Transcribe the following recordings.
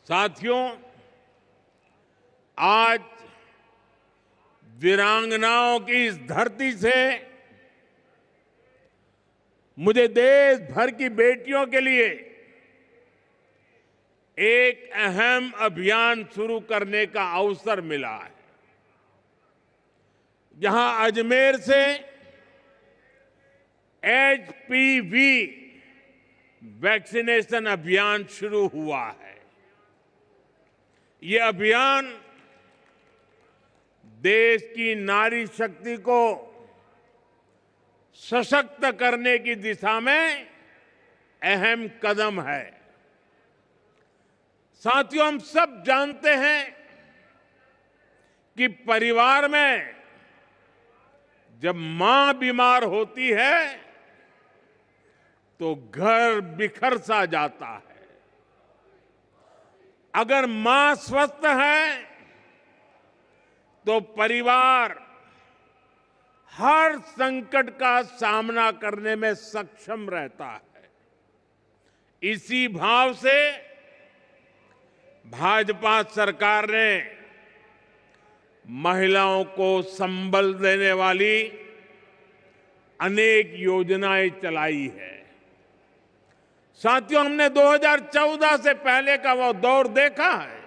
साथियों, आज वीरांगनाओं की इस धरती से मुझे देश भर की बेटियों के लिए एक अहम अभियान शुरू करने का अवसर मिला है। जहां अजमेर से एचपीवी वैक्सीनेशन अभियान शुरू हुआ है। ये अभियान देश की नारी शक्ति को सशक्त करने की दिशा में अहम कदम है। साथियों, हम सब जानते हैं कि परिवार में जब मां बीमार होती है तो घर बिखर सा जाता है। अगर मां स्वस्थ है तो परिवार हर संकट का सामना करने में सक्षम रहता है। इसी भाव से भाजपा सरकार ने महिलाओं को संबल देने वाली अनेक योजनाएं चलाई है। साथियों, हमने 2014 से पहले का वो दौर देखा है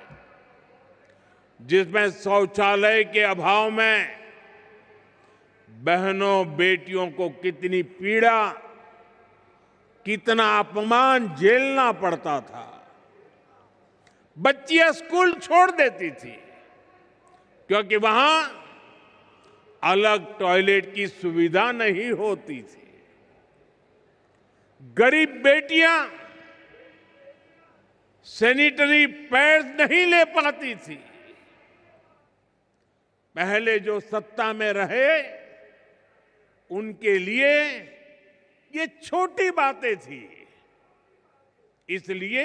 जिसमें शौचालय के अभाव में बहनों बेटियों को कितनी पीड़ा, कितना अपमान झेलना पड़ता था। बच्चियां स्कूल छोड़ देती थी क्योंकि वहां अलग टॉयलेट की सुविधा नहीं होती थी। गरीब बेटियां सैनिटरी पैड्स नहीं ले पाती थी। पहले जो सत्ता में रहे उनके लिए ये छोटी बातें थी, इसलिए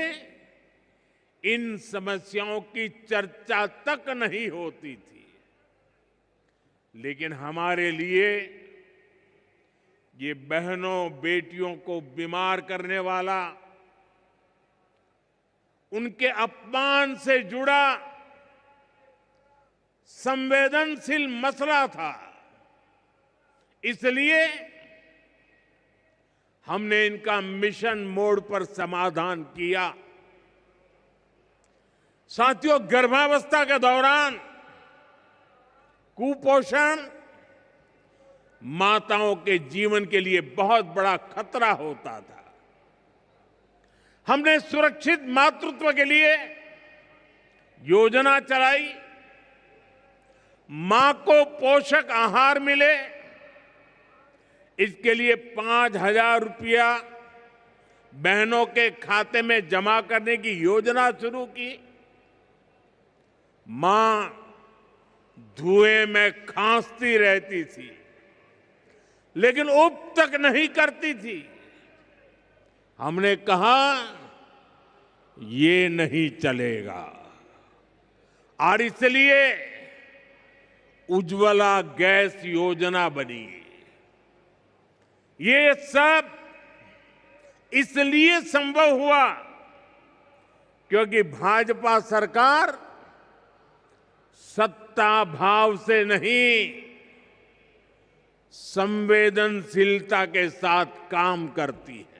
इन समस्याओं की चर्चा तक नहीं होती थी। लेकिन हमारे लिए ये बहनों बेटियों को बीमार करने वाला, उनके अपमान से जुड़ा संवेदनशील मसला था। इसलिए हमने इनका मिशन मोड पर समाधान किया। साथियों, गर्भावस्था के दौरान कुपोषण माताओं के जीवन के लिए बहुत बड़ा खतरा होता था। हमने सुरक्षित मातृत्व के लिए योजना चलाई। मां को पोषक आहार मिले, इसके लिए 5,000 रुपया बहनों के खाते में जमा करने की योजना शुरू की। मां धुएं में खांसती रहती थी लेकिन उब तक नहीं करती थी। हमने कहा ये नहीं चलेगा और इसलिए उज्ज्वला गैस योजना बनी। ये सब इसलिए संभव हुआ क्योंकि भाजपा सरकार सत्ता भाव से नहीं, संवेदनशीलता के साथ काम करती है।